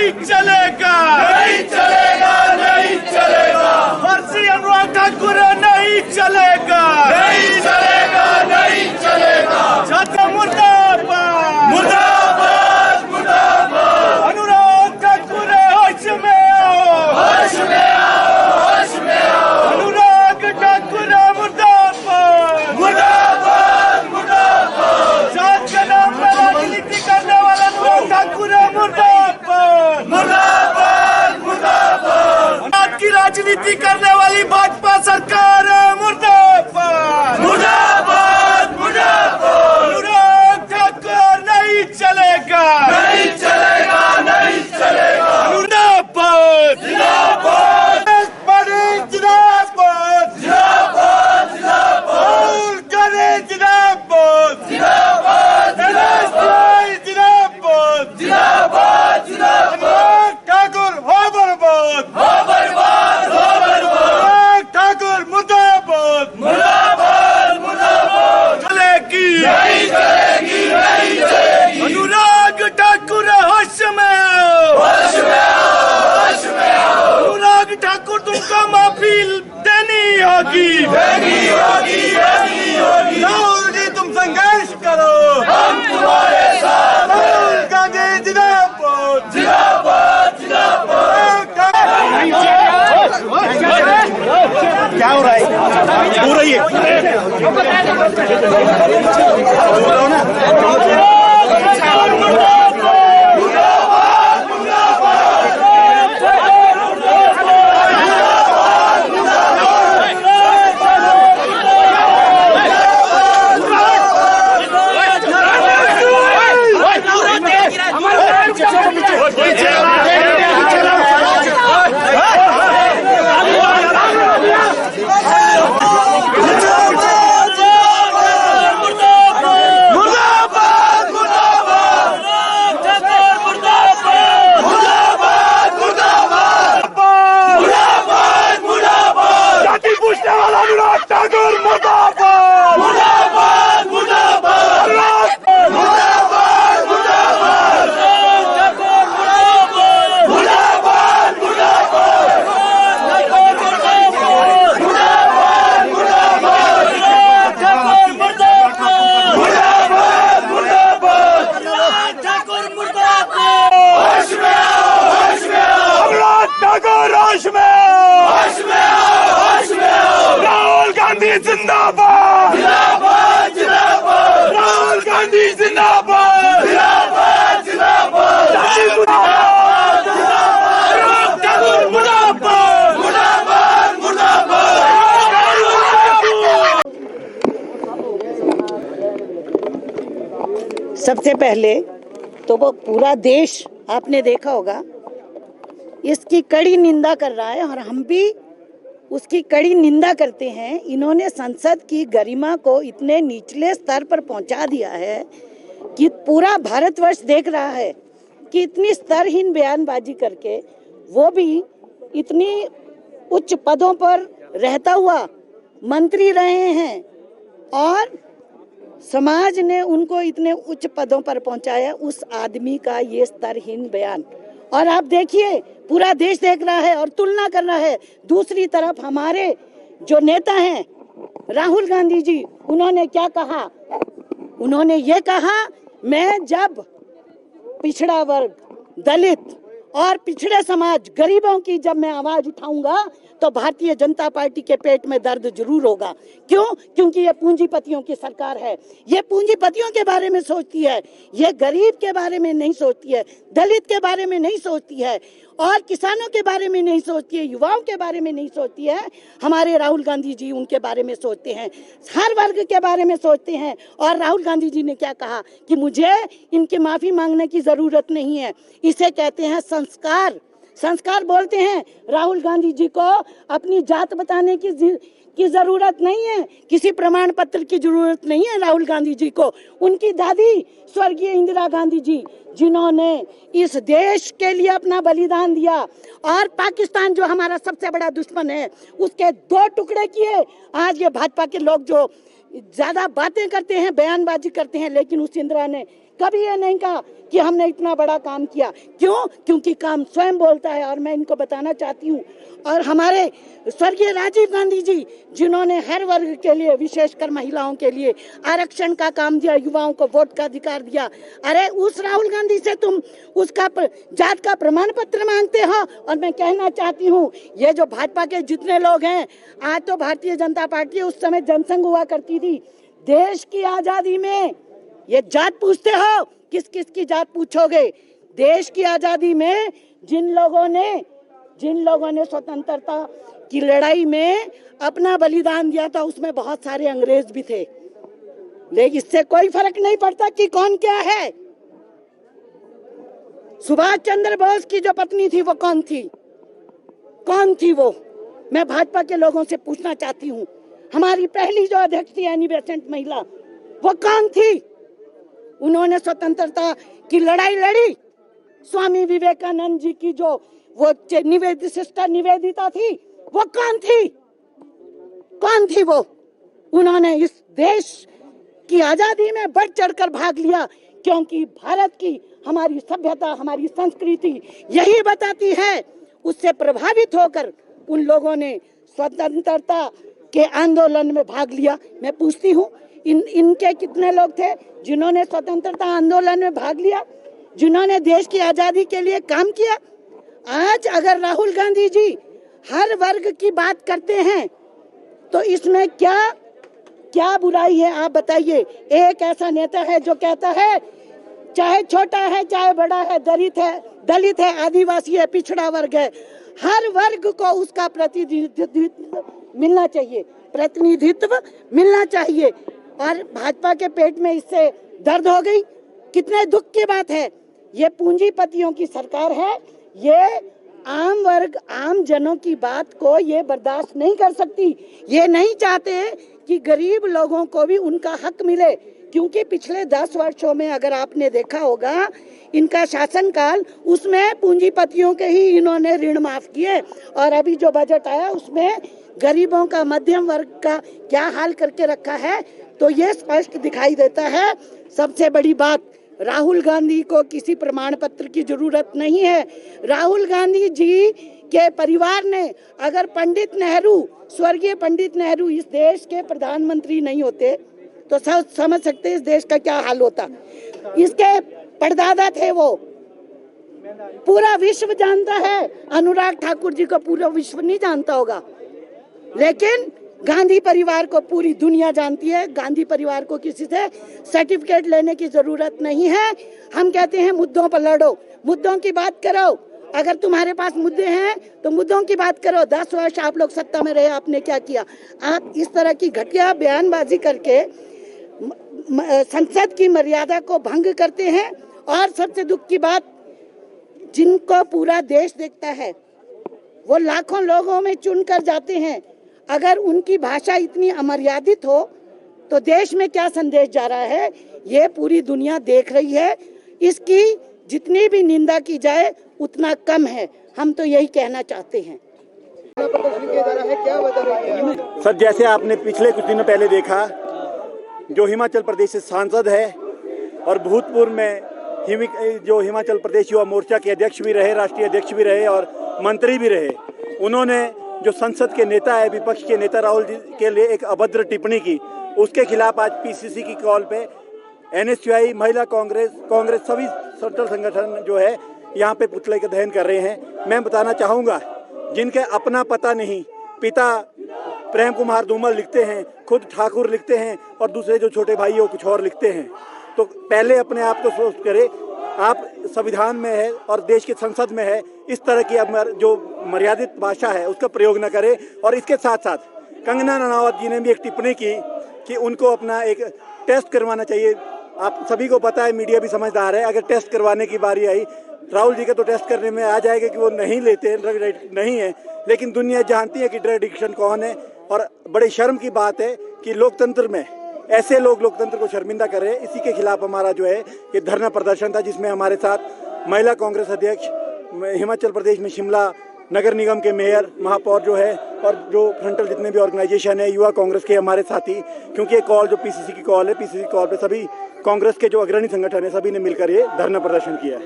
नहीं चलेगा, नहीं चलेगा, नहीं चलेगा। फर्जी अनुराग ठाकुर नहीं चलेगा, नहीं चलेगा, नहीं चलेगा। छात्र मुर्दाबाद, मुर्दाबाद, मुर्दाबाद। अनुराग ठाकुर होश में आओ, होश में आओ, होश में आओ। अनुराग ठाकुर मुर्दाबाद, मुर्दाबाद, मुर्दाबाद। जात के नाम पर राजनीति करने वाला अनुराग ठाकुर मुर्दाबाद, मुर्दाबाद, मुर्दाबाद। जात की राजनीति करने वाली भाजपा सरकार मुर्दाबाद, मुर्दाबाद, मुर्दाबाद। अनुराग ठाकुर नहीं चलेगा, नहीं चलेगा, नहीं चलेगा। मुर्दाबाद, जिंदाबाद, जिंदाबाद, जिंदाबाद, जिंदाबाद, जिंदाबाद। राहुल गांधी जिंदाबाद, जिंदाबाद, जिंदाबाद, जिंदाबाद, जिंदाबाद, जिंदाबाद। अनुराग ठाकुर हो बर्बाद, हो बर्बाद, हो बर्बाद। अनुराग ठाकुर मुर्दाबाद, मुर्दाबाद, मुर्दाबाद। चलेगी, नहीं चलेगी, नहीं चलेगी। अनुराग ठाकुर होश में आओ, होश में आओ, होश में आओ। अनुराग ठाकुर तुमको माफी देनी होगी, देनी होगी, देनी होगी। राहुल जी तुम संघर्ष करो, हम तुम्हारे साथ हैं। राहुल गांधी जिंदाबाद, जिंदाबाद, जिंदाबाद। क्या हो रहा है? हो रही है अनुराग ठाकुर मुर्दाबाद, मुर्दाबाद, मुर्दाबाद। मुर्दाबाद, मुर्दाबाद। मुर्दाबाद, मुर्दाबाद। मुर्दाबाद, मुर्दाबाद। होश में आओ, होश में आओ। अनुराग ठाकुर होश में आओ, होश में आओ, होश में आओ। राहुल गांधी जिंदाबाद, जिंदाबाद, जिंदाबाद। राहुल गांधी जिंदाबाद, जिंदाबाद, जिंदाबाद। अनुराग ठाकुर मुर्दाबाद, मुर्दाबाद, मुर्दाबाद। सबसे पहले तो वो पूरा देश आपने देखा होगा इसकी कड़ी निंदा कर रहा है और हम भी उसकी कड़ी निंदा करते हैं। इन्होंने संसद की गरिमा को इतने निचले स्तर पर पहुंचा दिया है कि पूरा भारतवर्ष देख रहा है कि इतनी स्तरहीन बयानबाजी करके वो भी इतनी उच्च पदों पर रहता हुआ मंत्री रहे हैं और समाज ने उनको इतने उच्च पदों पर पहुंचाया। उस आदमी का ये स्तरहीन बयान और आप देखिए पूरा देश देख रहा है और तुलना कर रहा है। दूसरी तरफ हमारे जो नेता हैं राहुल गांधी जी, उन्होंने क्या कहा? उन्होंने ये कहा मैं जब पिछड़ा वर्ग, दलित और पिछड़े समाज, गरीबों की जब मैं आवाज उठाऊंगा तो भारतीय जनता पार्टी के पेट में दर्द जरूर होगा। क्यों? क्योंकि ये पूंजीपतियों की सरकार है। ये पूंजीपतियों के बारे में सोचती है, ये गरीब के बारे में नहीं सोचती है, दलित के बारे में नहीं सोचती है और किसानों के बारे में नहीं सोचती है, युवाओं के बारे में नहीं सोचती है। हमारे राहुल गांधी जी उनके बारे में सोचते हैं, हर वर्ग के बारे में सोचते हैं। और राहुल गांधी जी ने क्या कहा कि मुझे इनकी माफी मांगने की जरूरत नहीं है। इसे कहते हैं संस्कार। संस्कार बोलते हैं राहुल गांधी जी को अपनी जात बताने की जरूरत नहीं है, किसी प्रमाण पत्र की जरूरत नहीं है राहुल गांधी जी को। उनकी दादी स्वर्गीय इंदिरा गांधी जी, जिन्होंने इस देश के लिए अपना बलिदान दिया और पाकिस्तान जो हमारा सबसे बड़ा दुश्मन है उसके 2 टुकड़े किए। आज ये भाजपा के लोग जो ज्यादा बातें करते हैं, बयानबाजी करते हैं, लेकिन उस इंदिरा ने कभी ये नहीं कहा कि हमने इतना बड़ा काम किया। क्यों? क्योंकि काम स्वयं बोलता है। और मैं इनको बताना चाहती हूँ, और हमारे स्वर्गीय राजीव गांधी जी जिन्होंने हर वर्ग के लिए, विशेषकर महिलाओं के लिए आरक्षण का काम दिया, युवाओं को वोट का अधिकार दिया, अरे उस राहुल गांधी से तुम उसका जात का प्रमाण पत्र मांगते हो। और मैं कहना चाहती हूँ, ये जो भाजपा के जितने लोग हैं, आज तो भारतीय जनता पार्टी उस समय जनसंघ हुआ करती थी, देश की आजादी में ये जात पूछते हो, किस किस की जात पूछोगे? देश की आजादी में जिन लोगों ने स्वतंत्रता की लड़ाई में अपना बलिदान दिया था, उसमें बहुत सारे अंग्रेज भी थे, लेकिन इससे कोई फर्क नहीं पड़ता कि कौन क्या है। सुभाष चंद्र बोस की जो पत्नी थी वो कौन थी? कौन थी वो? मैं भाजपा के लोगों से पूछना चाहती हूँ। हमारी पहली जो अध्यक्ष थी एनी बेसेंट महिला, वो कौन थी? उन्होंने स्वतंत्रता की लड़ाई लड़ी। स्वामी विवेकानंद जी की जो वो सिस्टर निवेदिता थी, वो कौन थी? कौन थी वो? उन्होंने इस देश की आजादी में बढ़ चढ़कर भाग लिया, क्योंकि भारत की हमारी सभ्यता, हमारी संस्कृति यही बताती है। उससे प्रभावित होकर उन लोगों ने स्वतंत्रता के आंदोलन में भाग लिया। मैं पूछती हूँ, इनके कितने लोग थे जिन्होंने स्वतंत्रता आंदोलन में भाग लिया, जिन्होंने देश की आजादी के लिए काम किया? आज अगर राहुल गांधी जी हर वर्ग की बात करते हैं, तो इसमें क्या बुराई है? आप बताइए। एक ऐसा नेता है जो कहता है चाहे छोटा है चाहे बड़ा है, दलित है, आदिवासी है, पिछड़ा वर्ग है, हर वर्ग को उसका प्रतिनिधित्व मिलना चाहिए। और भाजपा के पेट में इससे दर्द हो गई। कितने दुख की बात है। ये पूंजीपतियों की सरकार है, ये आम वर्ग, आम जनों की बात को ये बर्दाश्त नहीं कर सकती। ये नहीं चाहते कि गरीब लोगों को भी उनका हक मिले, क्योंकि पिछले 10 वर्षों में अगर आपने देखा होगा इनका शासनकाल, उसमें पूंजीपतियों के ही इन्होंने ऋण माफ किए। और अभी जो बजट आया उसमें गरीबों का, मध्यम वर्ग का क्या हाल करके रखा है, तो ये स्पष्ट दिखाई देता है। सबसे बड़ी बात, राहुल गांधी को किसी प्रमाण पत्र की जरूरत नहीं है। राहुल गांधी जी के परिवार ने, अगर पंडित नेहरू, स्वर्गीय पंडित नेहरू इस देश के प्रधानमंत्री नहीं होते, तो समझ सकते इस देश का क्या हाल होता। इसके परदादा थे वो, पूरा विश्व जानता है। अनुराग ठाकुर जी को पूरा विश्व नहीं जानता होगा, लेकिन गांधी परिवार को पूरी दुनिया जानती है। गांधी परिवार को किसी से सर्टिफिकेट लेने की जरूरत नहीं है। हम कहते हैं मुद्दों पर लड़ो, मुद्दों की बात करो। अगर तुम्हारे पास मुद्दे हैं तो मुद्दों की बात करो। 10 वर्ष आप लोग सत्ता में रहे, आपने क्या किया? आप इस तरह की घटिया बयानबाजी करके संसद की मर्यादा को भंग करते हैं। और सबसे दुख की बात, जिनको पूरा देश देखता है, वो लाखों लोगों में चुनकर जाते हैं। अगर उनकी भाषा इतनी अमर्यादित हो तो देश में क्या संदेश जा रहा है, ये पूरी दुनिया देख रही है। इसकी जितनी भी निंदा की जाए उतना कम है। हम तो यही कहना चाहते हैं। सर, जैसे आपने पिछले कुछ दिनों पहले देखा, जो हिमाचल प्रदेश से सांसद है और भूतपूर्व में जो हिमाचल प्रदेश युवा मोर्चा के अध्यक्ष भी रहे, राष्ट्रीय अध्यक्ष भी रहे और मंत्री भी रहे, उन्होंने जो संसद के नेता है, विपक्ष के नेता राहुल जी के लिए एक अभद्र टिप्पणी की, उसके खिलाफ आज पीसीसी की कॉल पे एनएसयूआई, महिला कांग्रेस, सभी सेंट्रल संगठन जो है यहाँ पे पुतले का दहन कर रहे हैं। मैं बताना चाहूँगा, जिनके अपना पता नहीं, पिता प्रेम कुमार धूमल लिखते हैं, खुद ठाकुर लिखते हैं और दूसरे जो छोटे भाई वो कुछ और लिखते हैं, तो पहले अपने आप को सोच करें। आप संविधान में है और देश की संसद में है, इस तरह की जो मर्यादित भाषा है उसका प्रयोग न करें। और इसके साथ साथ कंगना रनावत जी ने भी एक टिप्पणी की कि उनको अपना एक टेस्ट करवाना चाहिए। आप सभी को पता है, मीडिया भी समझदार है, अगर टेस्ट करवाने की बारी आई, राहुल जी का तो टेस्ट करने में आ जाएगा कि वो नहीं लेते, ड्रग एडिक्ट नहीं है, लेकिन दुनिया जानती है कि ड्रग एडिक्शन कौन है। और बड़े शर्म की बात है कि लोकतंत्र में ऐसे लोग लोकतंत्र को शर्मिंदा कर रहे हैं। इसी के खिलाफ हमारा जो है ये धरना प्रदर्शन था, जिसमें हमारे साथ महिला कांग्रेस अध्यक्ष, हिमाचल प्रदेश में शिमला नगर निगम के मेयर, महापौर जो है, और जो फ्रंटल जितने भी ऑर्गेनाइजेशन है, युवा कांग्रेस के हमारे साथी, क्योंकि ये कॉल जो पीसीसी की कॉल है, पीसीसी कॉल पे सभी कांग्रेस के जो अग्रणी संगठन है सभी ने मिलकर ये धरना प्रदर्शन किया है।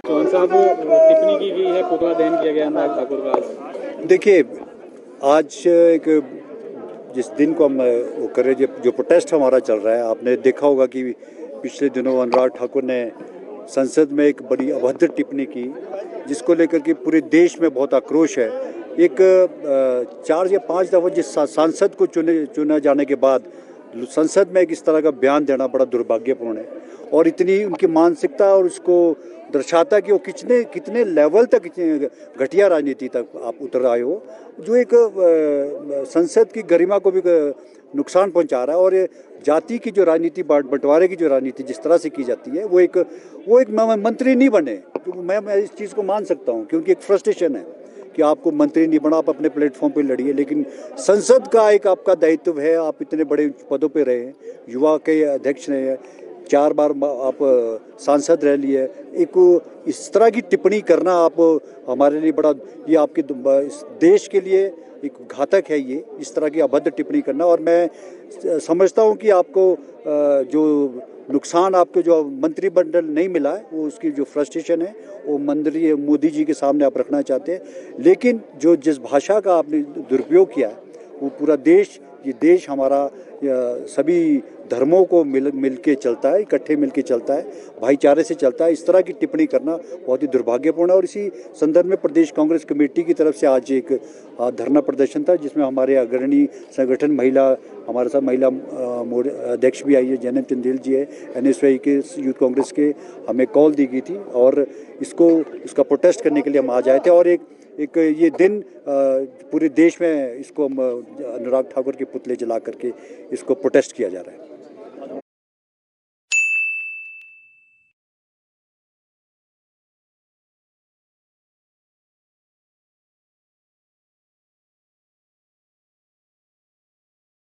चौहान साहब, टिप्पणी की गई है, पुतला दहन किया गया अनुराग ठाकुर का आज। देखिए, आज एक जिस दिन को हम वो कर रहे जो प्रोटेस्ट हमारा चल रहा है, आपने देखा होगा कि पिछले दिनों अनुराग ठाकुर ने संसद में एक बड़ी अभद्र टिप्पणी की, जिसको लेकर के पूरे देश में बहुत आक्रोश है। एक 4 या 5 दफ़ा जिस सांसद को चुना जाने के बाद संसद में एक इस तरह का बयान देना बड़ा दुर्भाग्यपूर्ण है और इतनी उनकी मानसिकता और उसको दर्शाता कि वो कितने लेवल तक घटिया राजनीति तक आप उतर आए हो, जो एक संसद की गरिमा को भी नुकसान पहुंचा रहा है। और जाति की जो राजनीति, बंटवारे की जो राजनीति जिस तरह से की जाती है, वो एक मंत्री नहीं बने। तो मैं इस चीज़ को मान सकता हूँ, क्योंकि एक फ्रस्ट्रेशन है कि आपको मंत्री नहीं बना, आप अपने प्लेटफॉर्म पे लड़िए, लेकिन संसद का एक आपका दायित्व है। आप इतने बड़े पदों पे रहे, युवा के अध्यक्ष रहे, 4 बार आप सांसद रह लिए, एक इस तरह की टिप्पणी करना आप हमारे लिए बड़ा, ये आपके इस देश के लिए एक घातक है। ये इस तरह की अभद्र टिप्पणी करना, और मैं समझता हूँ कि आपको जो नुकसान आपके जो मंत्रिमंडल नहीं मिला है, वो उसकी जो फ्रस्ट्रेशन है वो मंत्री मोदी जी के सामने आप रखना चाहते हैं। लेकिन जिस भाषा का आपने दुरुपयोग किया है, वो पूरा देश, ये देश हमारा सभी धर्मों को मिल के चलता है, इकट्ठे मिल के चलता है, भाईचारे से चलता है। इस तरह की टिप्पणी करना बहुत ही दुर्भाग्यपूर्ण है। और इसी संदर्भ में प्रदेश कांग्रेस कमेटी की तरफ से आज एक धरना प्रदर्शन था, जिसमें हमारे अग्रणी संगठन हमारे साथ महिला अध्यक्ष भी आई है, जैनब चंदेल जी है, NSY के यूथ कांग्रेस के, हमें कॉल दी गई थी और इसका प्रोटेस्ट करने के लिए हम आज आए थे। और एक ये दिन पूरे देश में इसको अनुराग ठाकुर के पुतले जला करके इसको प्रोटेस्ट किया जा रहा है।